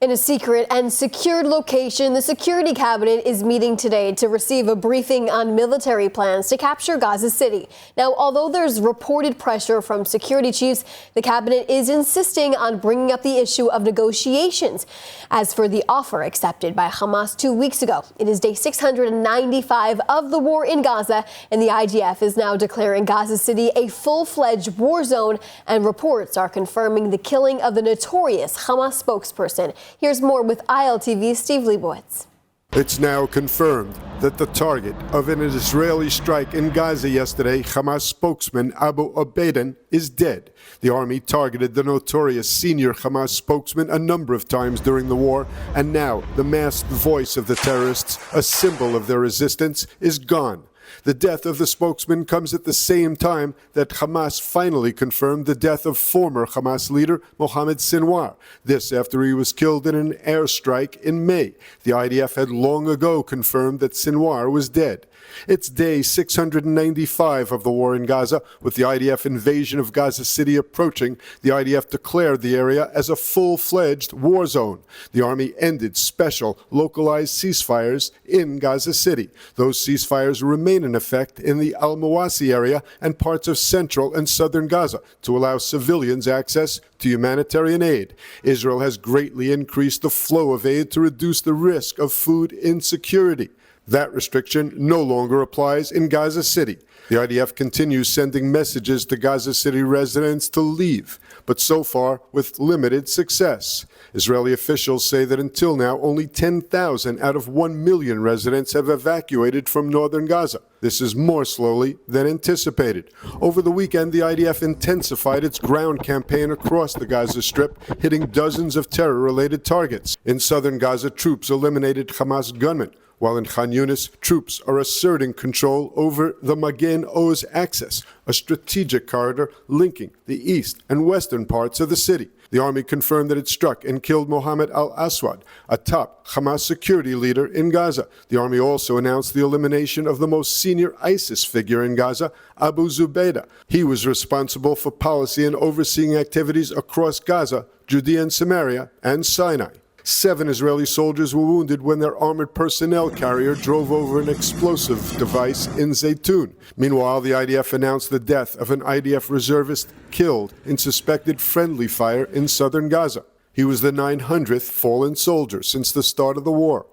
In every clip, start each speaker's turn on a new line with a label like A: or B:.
A: In a secret and secured location, the Security Cabinet is meeting today to receive a briefing on military plans to capture Gaza City. Now, although there's reported pressure from security chiefs, the cabinet is insisting on bringing up the issue of negotiations. As for the offer accepted by Hamas 2 weeks ago, it is day 695 of the war in Gaza, and the IDF is now declaring Gaza City a full-fledged war zone, and reports are confirming the killing of the notorious Hamas spokesperson. Here's more with ILTV's Steve Leibowitz.
B: It's now confirmed that the target of an Israeli strike in Gaza yesterday, Hamas spokesman Abu Obaiden, is dead. The army targeted the notorious senior Hamas spokesman a number of times during the war, and now the masked voice of the terrorists, a symbol of their resistance, is gone. The death of the spokesman comes at the same time that Hamas finally confirmed the death of former Hamas leader Mohammed Sinwar. This after he was killed in an airstrike in May. The IDF had long ago confirmed that Sinwar was dead. It's day 695 of the war in Gaza. With the IDF invasion of Gaza City approaching, the IDF declared the area as a full-fledged war zone. The army ended special, localized ceasefires in Gaza City. Those ceasefires remain in effect in the Al-Mawasi area and parts of central and southern Gaza to allow civilians access to humanitarian aid. Israel has greatly increased the flow of aid to reduce the risk of food insecurity. That restriction no longer applies in Gaza City. The IDF continues sending messages to Gaza City residents to leave, but so far with limited success. Israeli officials say that until now, only 10,000 out of 1 million residents have evacuated from northern Gaza. This is more slowly than anticipated. Over the weekend, the IDF intensified its ground campaign across the Gaza Strip, hitting dozens of terror-related targets. In southern Gaza, troops eliminated Hamas gunmen, while in Khan Yunis, troops are asserting control over the Magen Oz axis, a strategic corridor linking the east and western parts of the city. The army confirmed that it struck and killed Mohammed al-Aswad, a top Hamas security leader in Gaza. The army also announced the elimination of the most senior ISIS figure in Gaza, Abu Zubaydah. He was responsible for policy and overseeing activities across Gaza, Judea and Samaria, and Sinai. 7 Israeli soldiers were wounded when their armored personnel carrier drove over an explosive device in Zaytun. Meanwhile, the IDF announced the death of an IDF reservist killed in suspected friendly fire in southern Gaza. He was the 900th fallen soldier since the start of the war.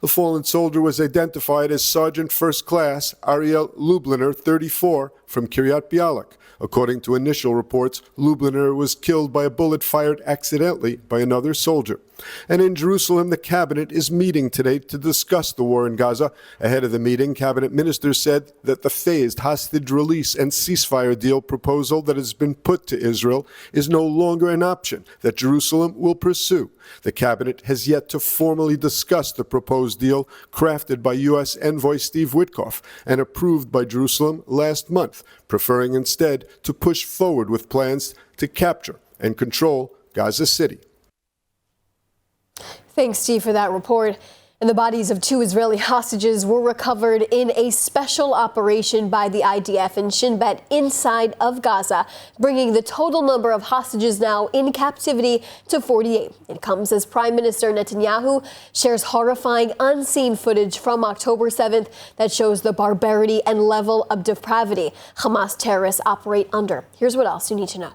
B: The fallen soldier was identified as Sergeant First Class Ariel Lubliner, 34, from Kiryat Bialik. According to initial reports, Lubliner was killed by a bullet fired accidentally by another soldier. And in Jerusalem, the cabinet is meeting today to discuss the war in Gaza. Ahead of the meeting, cabinet ministers said that the phased hostage release and ceasefire deal proposal that has been put to Israel is no longer an option that Jerusalem will pursue. The cabinet has yet to formally discuss the proposed deal crafted by U.S. envoy Steve Witkoff and approved by Jerusalem last month, preferring instead to push forward with plans to capture and control Gaza City.
A: Thanks, Steve, for that report. And the bodies of 2 Israeli hostages were recovered in a special operation by the IDF in Shin Bet inside of Gaza, bringing the total number of hostages now in captivity to 48. It comes as Prime Minister Netanyahu shares horrifying unseen footage from October 7th that shows the barbarity and level of depravity Hamas terrorists operate under. Here's what else you need to know.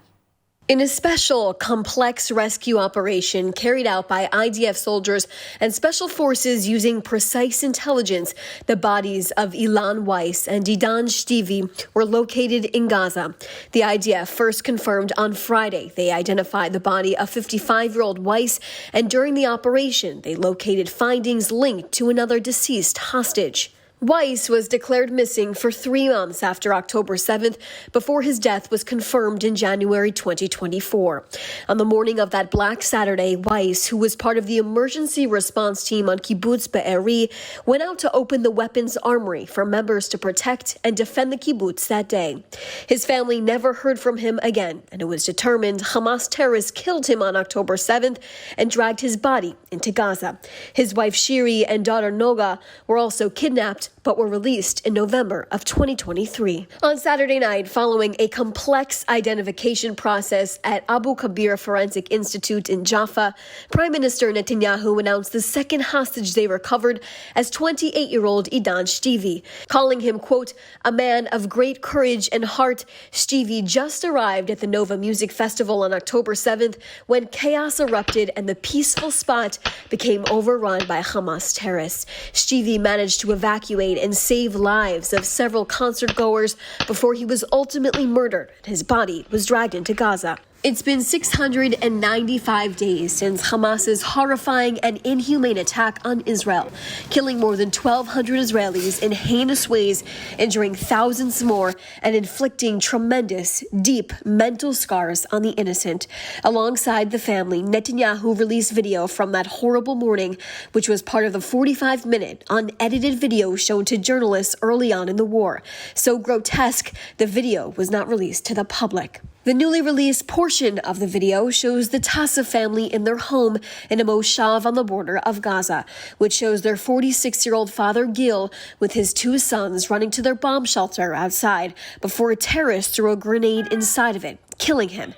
A: In a special, complex rescue operation carried out by IDF soldiers and special forces using precise intelligence, the bodies of Ilan Weiss and Didan Shtivi were located in Gaza. The IDF first confirmed on Friday they identified the body of 55-year-old Weiss, and during the operation, they located findings linked to another deceased hostage. Weiss was declared missing for 3 months after October 7th, before his death was confirmed in January 2024. On the morning of that Black Saturday, Weiss, who was part of the emergency response team on Kibbutz Be'eri, went out to open the weapons armory for members to protect and defend the kibbutz that day. His family never heard from him again, and it was determined Hamas terrorists killed him on October 7th and dragged his body into Gaza. His wife Shiri and daughter Noga were also kidnapped but were released in November of 2023. On Saturday night, following a complex identification process at Abu Kabir Forensic Institute in Jaffa, Prime Minister Netanyahu announced the second hostage they recovered as 28-year-old Idan Shtivi, calling him, quote, a man of great courage and heart. Shtivi just arrived at the Nova Music Festival on October 7th when chaos erupted and the peaceful spot became overrun by Hamas terrorists. Shtivi managed to evacuate and save lives of several concert goers before he was ultimately murdered and his body was dragged into Gaza. It's been 695 days since Hamas's horrifying and inhumane attack on Israel, killing more than 1,200 Israelis in heinous ways, injuring thousands more, and inflicting tremendous, deep mental scars on the innocent. Alongside the family, Netanyahu released video from that horrible morning, which was part of the 45-minute unedited video shown to journalists early on in the war. So grotesque, the video was not released to the public. The newly released portion of the video shows the Tassa family in their home in a moshav on the border of Gaza, which shows their 46-year-old father Gil with his two sons running to their bomb shelter outside before a terrorist threw a grenade inside of it, killing him.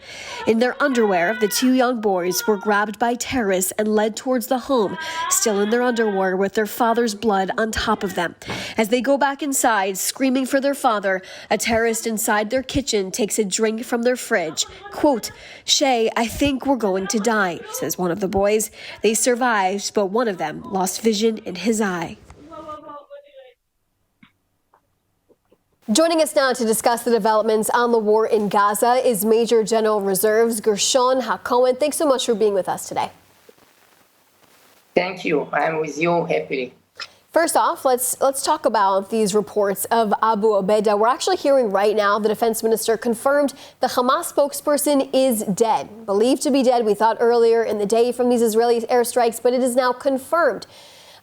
A: In their underwear, the two young boys were grabbed by terrorists and led towards the home, still in their underwear with their father's blood on top of them. As they go back inside, screaming for their father, a terrorist inside their kitchen takes a drink from their fridge. Quote, Shay, I think we're going to die, says one of the boys. They survived, but one of them lost vision in his eye. Joining us now to discuss the developments on the war in Gaza is Major General Reserves Gershon HaKohen. Thanks so much for being with us today.
C: Thank you. I'm with you happily.
A: First off, let's talk about these reports of Abu Ubaidah. We're actually hearing right now the defense minister confirmed the Hamas spokesperson is dead, believed to be dead. We thought earlier in the day from these Israeli airstrikes, but it is now confirmed.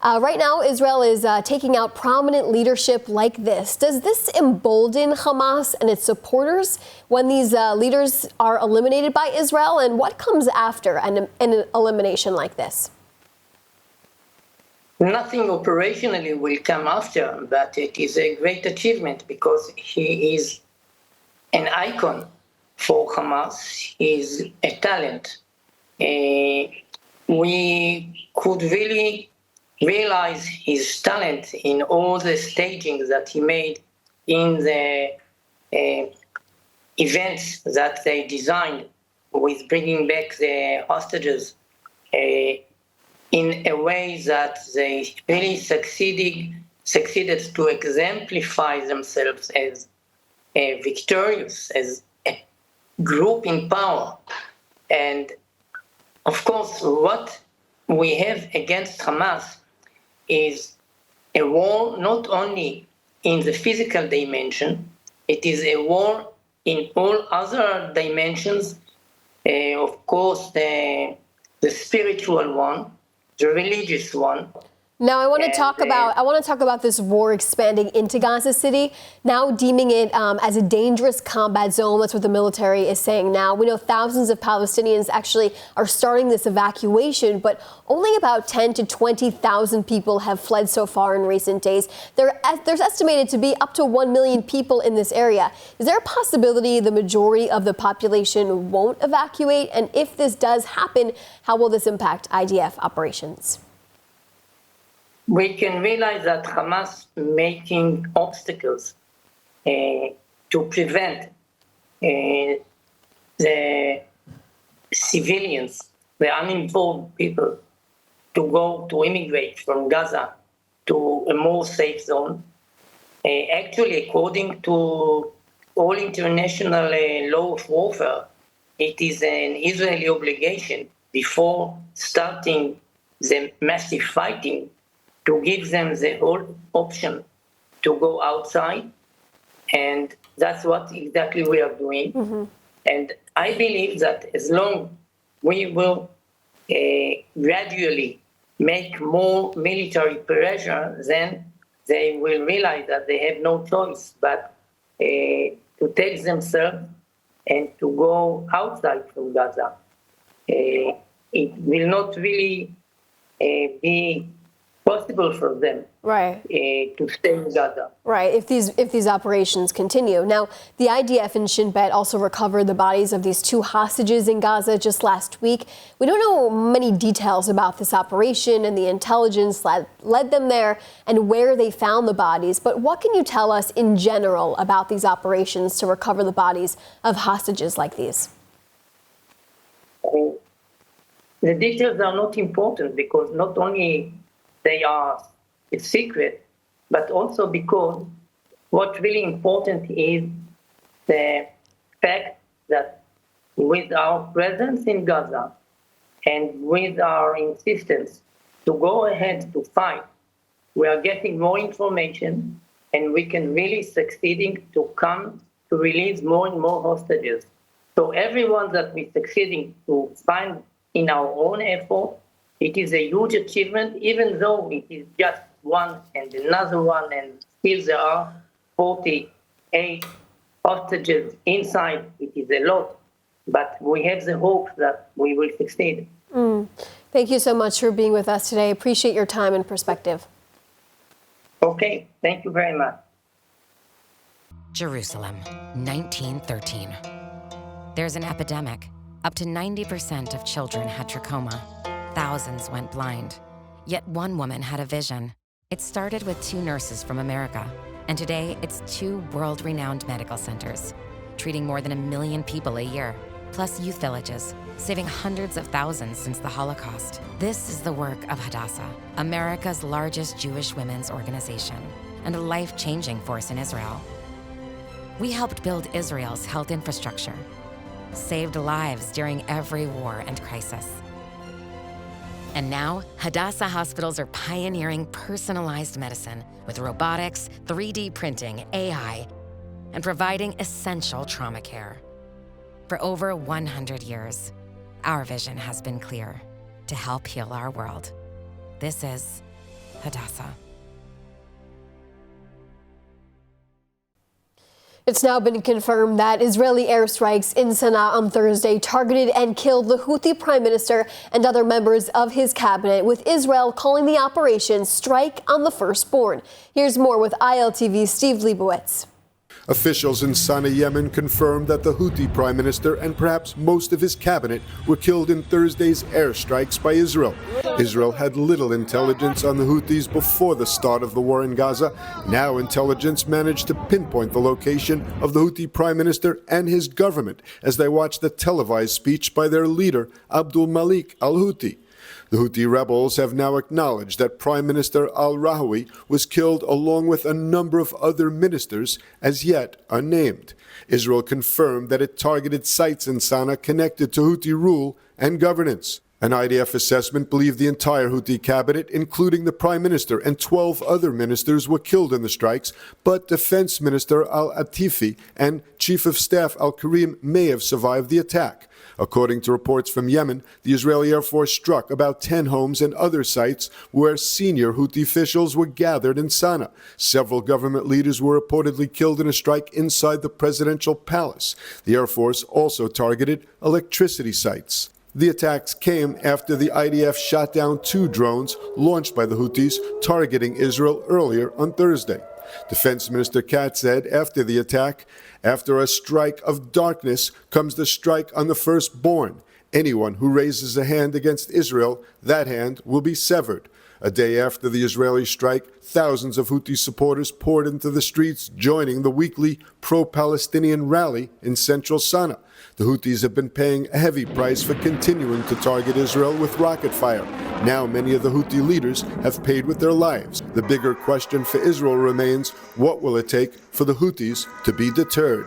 A: Right now, Israel is taking out prominent leadership like this. Does this embolden Hamas and its supporters when these leaders are eliminated by Israel? And what comes after an elimination like this?
C: Nothing operationally will come after, but it is a great achievement because he is an icon for Hamas. He is a talent. We could really realize his talent in all the stagings that he made in the events that they designed with bringing back the hostages in a way that they really succeeded to exemplify themselves as victorious, as a group in power. And of course, what we have against Hamas is a war not only in the physical dimension, it is a war in all other dimensions, of course, the spiritual one, the religious one.
A: Now, I want to talk about this war expanding into Gaza City, now deeming it as a dangerous combat zone. That's what the military is saying now. We know thousands of Palestinians actually are starting this evacuation, but only about 10 to 20,000 people have fled so far in recent days. There's estimated to be up to 1 million people in this area. Is there a possibility the majority of the population won't evacuate? And if this does happen, how will this impact IDF operations?
C: We can realize that Hamas making obstacles to prevent the civilians, the uninvolved people, to immigrate from Gaza to a more safe zone. Actually, according to all international law of warfare, it is an Israeli obligation before starting the massive fighting to give them the whole option to go outside. And that's what exactly we are doing. Mm-hmm. And I believe that as long we will gradually make more military pressure, then they will realize that they have no choice but to take themselves and to go outside from Gaza. It will not really be possible for them to stay in Gaza.
A: Right, if these operations continue. Now, the IDF and Shin Bet also recovered the bodies of these 2 hostages in Gaza just last week. We don't know many details about this operation and the intelligence that led them there and where they found the bodies. But what can you tell us in general about these operations to recover the bodies of hostages like these?
C: The details are not important because not only they are a secret, but also because what's really important is the fact that with our presence in Gaza and with our insistence to go ahead to fight, we are getting more information and we can really succeeding to come to release more and more hostages. So everyone that we're succeeding to find in our own effort, it is a huge achievement, even though it is just one and another one, and still there are 48 hostages inside. It is a lot, but we have the hope that we will succeed.
A: Thank you so much for being with us today. Appreciate your time and perspective.
C: Okay, thank you very much.
D: Jerusalem, 1913. There's an epidemic. Up to 90% of children had trachoma. Thousands went blind. Yet one woman had a vision. It started with 2 nurses from America, and today it's 2 world-renowned medical centers, treating more than 1 million people a year, plus youth villages, saving hundreds of thousands since the Holocaust. This is the work of Hadassah, America's largest Jewish women's organization, and a life-changing force in Israel. We helped build Israel's health infrastructure, saved lives during every war and crisis. And now, Hadassah hospitals are pioneering personalized medicine with robotics, 3D printing, AI, and providing essential trauma care. For over 100 years, our vision has been clear: to help heal our world. This is Hadassah.
A: It's now been confirmed that Israeli airstrikes in Sana'a on Thursday targeted and killed the Houthi prime minister and other members of his cabinet, with Israel calling the operation Strike on the Firstborn. Here's more with ILTV's Steve Leibowitz.
B: Officials in Sana'a, Yemen confirmed that the Houthi prime minister and perhaps most of his cabinet were killed in Thursday's airstrikes by Israel. Israel had little intelligence on the Houthis before the start of the war in Gaza. Now intelligence managed to pinpoint the location of the Houthi prime minister and his government as they watched the televised speech by their leader, Abdul Malik al-Houthi. The Houthi rebels have now acknowledged that Prime Minister al-Rahawi was killed along with a number of other ministers, as yet unnamed. Israel confirmed that it targeted sites in Sana'a connected to Houthi rule and governance. An IDF assessment believed the entire Houthi cabinet, including the Prime Minister and 12 other ministers, were killed in the strikes, but Defense Minister al-Atifi and Chief of Staff al-Karim may have survived the attack. According to reports from Yemen, the Israeli Air Force struck about 10 homes and other sites where senior Houthi officials were gathered in Sana'a. Several government leaders were reportedly killed in a strike inside the presidential palace. The Air Force also targeted electricity sites. The attacks came after the IDF shot down 2 drones launched by the Houthis targeting Israel earlier on Thursday. Defense Minister Katz said after the attack, "After a strike of darkness comes the strike on the firstborn. Anyone who raises a hand against Israel, that hand will be severed." A day after the Israeli strike, thousands of Houthi supporters poured into the streets, joining the weekly pro-Palestinian rally in central Sana'a. The Houthis have been paying a heavy price for continuing to target Israel with rocket fire. Now many of the Houthi leaders have paid with their lives. The bigger question for Israel remains, what will it take for the Houthis to be deterred?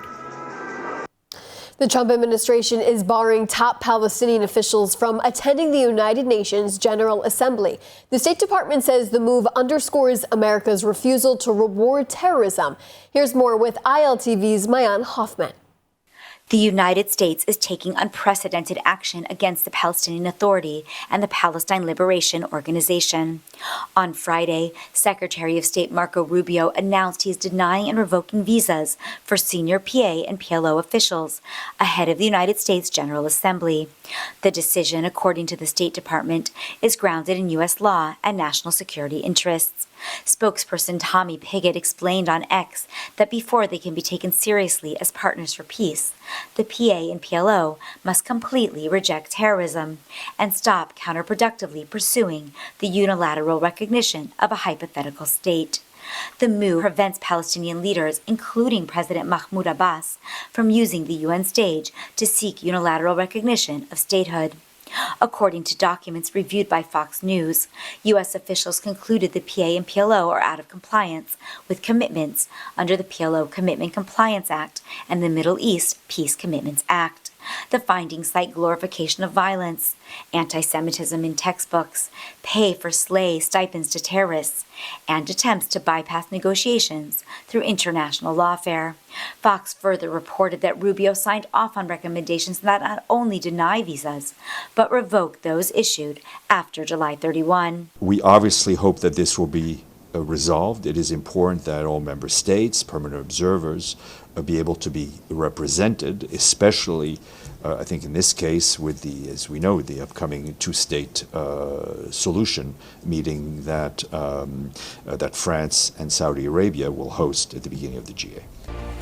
A: The Trump administration is barring top Palestinian officials from attending the United Nations General Assembly. The State Department says the move underscores America's refusal to reward terrorism. Here's more with ILTV's Mayan Hoffman.
E: The United States is taking unprecedented action against the Palestinian Authority and the Palestine Liberation Organization. On Friday, Secretary of State Marco Rubio announced he is denying and revoking visas for senior PA and PLO officials ahead of the United States General Assembly. The decision, according to the State Department, is grounded in U.S. law and national security interests. Spokesperson Tommy Pigott explained on X that before they can be taken seriously as partners for peace, the PA and PLO must completely reject terrorism and stop counterproductively pursuing the unilateral recognition of a hypothetical state. The move prevents Palestinian leaders, including President Mahmoud Abbas, from using the UN stage to seek unilateral recognition of statehood. According to documents reviewed by Fox News, U.S. officials concluded the PA and PLO are out of compliance with commitments under the PLO Commitment Compliance Act and the Middle East Peace Commitments Act. The findings cite glorification of violence, anti-Semitism in textbooks, pay for slay stipends to terrorists, and attempts to bypass negotiations through international lawfare. Fox further reported that Rubio signed off on recommendations that not only deny visas, but revoke those issued after July 31.
F: We obviously hope that this will be resolved. It is important that all member states, permanent observers, be able to be represented, especially, I think in this case, with the, as we know, the upcoming two-state solution meeting that that France and Saudi Arabia will host at the beginning of the GA.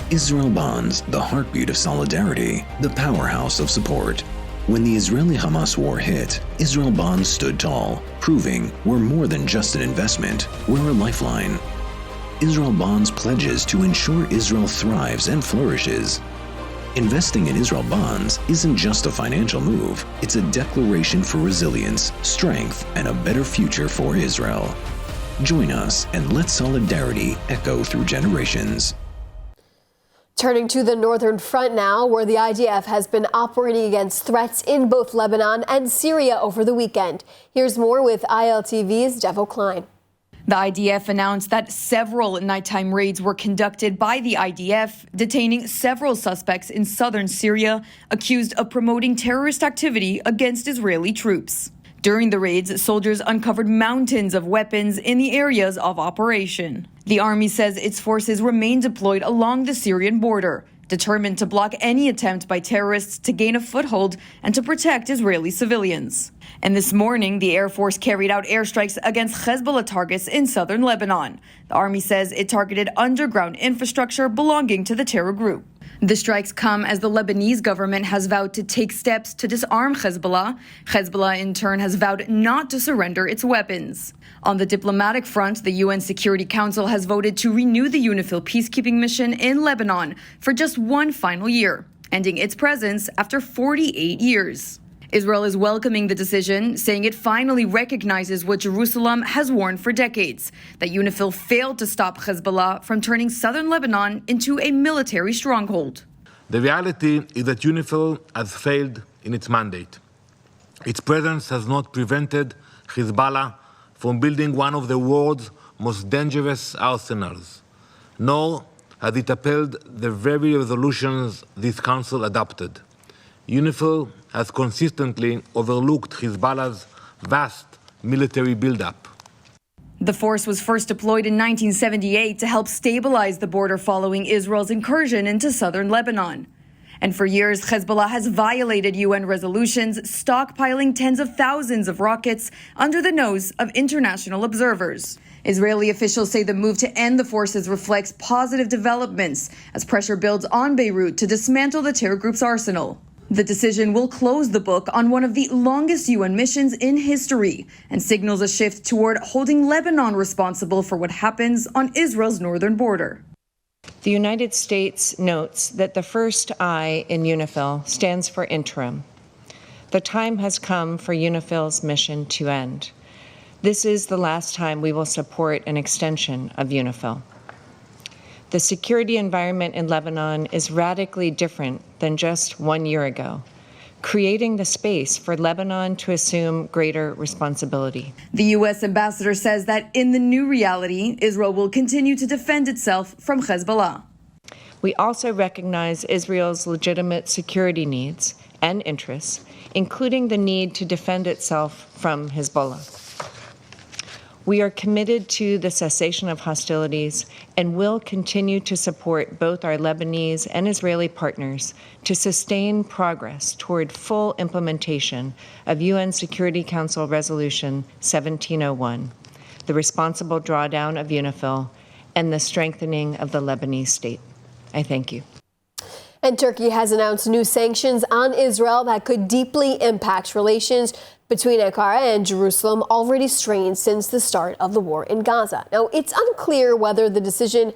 G: Israel Bonds, the heartbeat of solidarity, the powerhouse of support. When the Israeli-Hamas war hit, Israel Bonds stood tall, proving we're more than just an investment, we're a lifeline. Israel Bonds pledges to ensure Israel thrives and flourishes. Investing in Israel Bonds isn't just a financial move, it's a declaration for resilience, strength, and a better future for Israel. Join us and let solidarity echo through generations.
A: Turning to the northern front now, where the IDF has been operating against threats in both Lebanon and Syria over the weekend. Here's more with ILTV's Devo Klein.
H: The IDF announced that several nighttime raids were conducted by the IDF, detaining several suspects in southern Syria accused of promoting terrorist activity against Israeli troops. During the raids, soldiers uncovered mountains of weapons in the areas of operation. The army says its forces remain deployed along the Syrian border, determined to block any attempt by terrorists to gain a foothold and to protect Israeli civilians. And this morning, the Air Force carried out airstrikes against Hezbollah targets in southern Lebanon. The army says it targeted underground infrastructure belonging to the terror group. The strikes come as the Lebanese government has vowed to take steps to disarm Hezbollah. Hezbollah, in turn, has vowed not to surrender its weapons. On the diplomatic front, the UN Security Council has voted to renew the UNIFIL peacekeeping mission in Lebanon for just one final year, ending its presence after 48 years. Israel is welcoming the decision, saying it finally recognizes what Jerusalem has warned for decades, that UNIFIL failed to stop Hezbollah from turning southern Lebanon into a military stronghold.
I: The reality is that UNIFIL has failed in its mandate. Its presence has not prevented Hezbollah from building one of the world's most dangerous arsenals, nor has it upheld the very resolutions this Council adopted. UNIFIL has consistently overlooked Hezbollah's vast military buildup.
H: The force was first deployed in 1978 to help stabilize the border following Israel's incursion into southern Lebanon. And for years, Hezbollah has violated UN resolutions, stockpiling tens of thousands of rockets under the nose of international observers. Israeli officials say the move to end the forces reflects positive developments as pressure builds on Beirut to dismantle the terror group's arsenal. The decision will close the book on one of the longest UN missions in history and signals a shift toward holding Lebanon responsible for what happens on Israel's northern border.
J: The United States notes that the first I in UNIFIL stands for interim. The time has come for UNIFIL's mission to end. This is the last time we will support an extension of UNIFIL. The security environment in Lebanon is radically different than just 1 year ago, creating the space for Lebanon to assume greater responsibility.
H: The U.S. ambassador says that in the new reality, Israel will continue to defend itself from Hezbollah.
J: We also recognize Israel's legitimate security needs and interests, including the need to defend itself from Hezbollah. We are committed to the cessation of hostilities and will continue to support both our Lebanese and Israeli partners to sustain progress toward full implementation of UN Security Council Resolution 1701, the responsible drawdown of UNIFIL, and the strengthening of the Lebanese state. I thank you.
A: And Turkey has announced new sanctions on Israel that could deeply impact relations between Ankara and Jerusalem, already strained since the start of the war in Gaza. Now, it's unclear whether the decision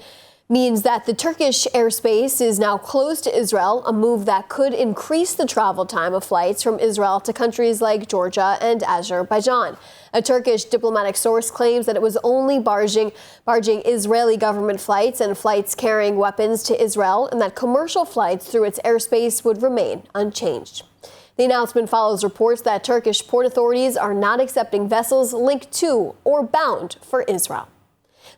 A: means that the Turkish airspace is now closed to Israel, a move that could increase the travel time of flights from Israel to countries like Georgia and Azerbaijan. A Turkish diplomatic source claims that it was only barging Israeli government flights and flights carrying weapons to Israel, and that commercial flights through its airspace would remain unchanged. The announcement follows reports that Turkish port authorities are not accepting vessels linked to or bound for Israel.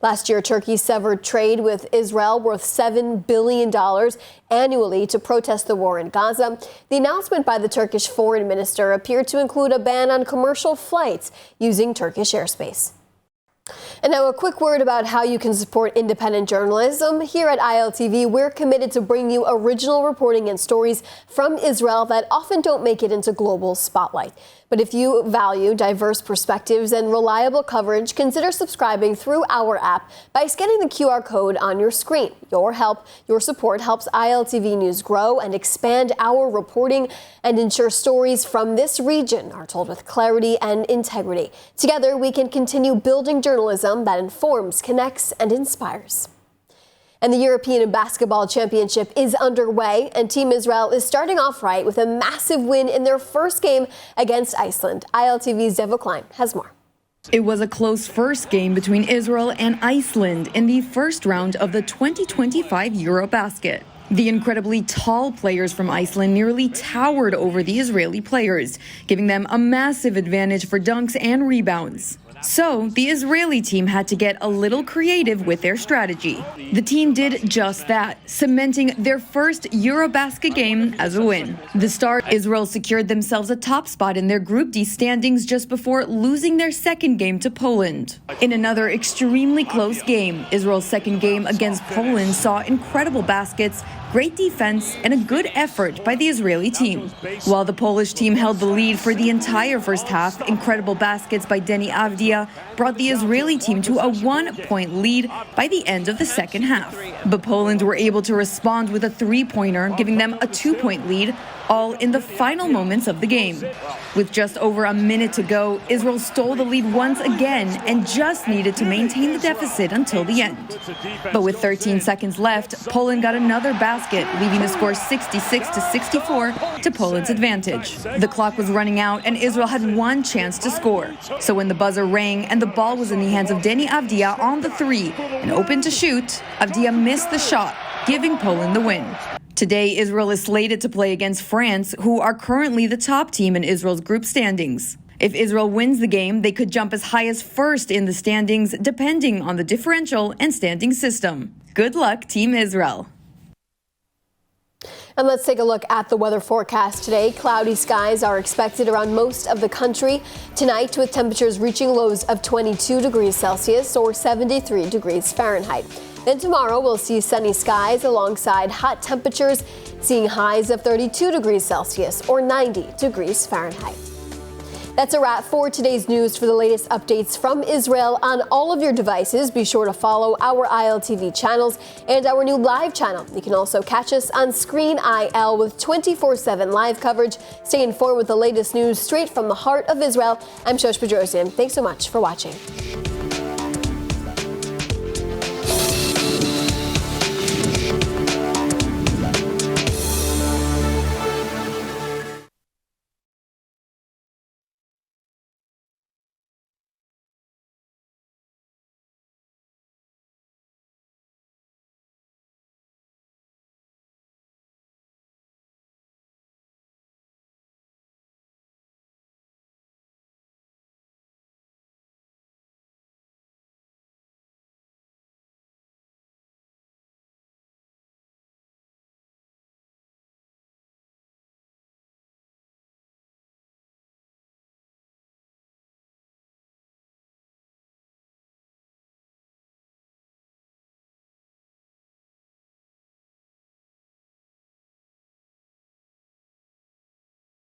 A: Last year, Turkey severed trade with Israel worth $7 billion annually to protest the war in Gaza. The announcement by the Turkish foreign minister appeared to include a ban on commercial flights using Turkish airspace. And now a quick word about how you can support independent journalism. Here at ILTV, we're committed to bring you original reporting and stories from Israel that often don't make it into global spotlight. But if you value diverse perspectives and reliable coverage, consider subscribing through our app by scanning the QR code on your screen. Your support helps ILTV News grow and expand our reporting and ensure stories from this region are told with clarity and integrity. Together, we can continue building journalism that informs, connects, and inspires. And the European Basketball Championship is underway, and Team Israel is starting off right with a massive win in their first game against Iceland. ILTV's Devo Klein has more.
H: It was a close first game between Israel and Iceland in the first round of the 2025 Eurobasket. The incredibly tall players from Iceland nearly towered over the Israeli players, giving them a massive advantage for dunks and rebounds. So, the Israeli team had to get a little creative with their strategy. The team did just that, cementing their first Eurobasket game as a win. The start, Israel secured themselves a top spot in their Group D standings just before losing their second game to Poland. In another extremely close game, Israel's second game against Poland saw incredible baskets, great defense, and a good effort by the Israeli team. While the Polish team held the lead for the entire first half, incredible baskets by Deni Avdia brought the Israeli team to a 1-point lead by the end of the second half. But Poland were able to respond with a three-pointer, giving them a 2-point lead, all in the final moments of the game. With just over a minute to go, Israel stole the lead once again and just needed to maintain the deficit until the end. But with 13 seconds left, Poland got another basket, leaving the score 66-64 to Poland's advantage. The clock was running out and Israel had one chance to score. So when the buzzer rang and the ball was in the hands of Deni Avdia on the three and open to shoot, Avdia missed the shot, giving Poland the win. Today, Israel is slated to play against France, who are currently the top team in Israel's group standings. If Israel wins the game, they could jump as high as first in the standings, depending on the differential and standing system. Good luck, Team Israel.
A: And let's take a look at the weather forecast today. Cloudy skies are expected around most of the country tonight, with temperatures reaching lows of 22 degrees Celsius or 73 degrees Fahrenheit. Then tomorrow we'll see sunny skies alongside hot temperatures, seeing highs of 32 degrees Celsius or 90 degrees Fahrenheit. That's a wrap for today's news. For the latest updates from Israel on all of your devices, be sure to follow our ILTV channels and our new live channel. You can also catch us on Screen IL with 24/7 live coverage. Stay informed with the latest news straight from the heart of Israel. I'm Shosh Bedrosian. Thanks so much for watching.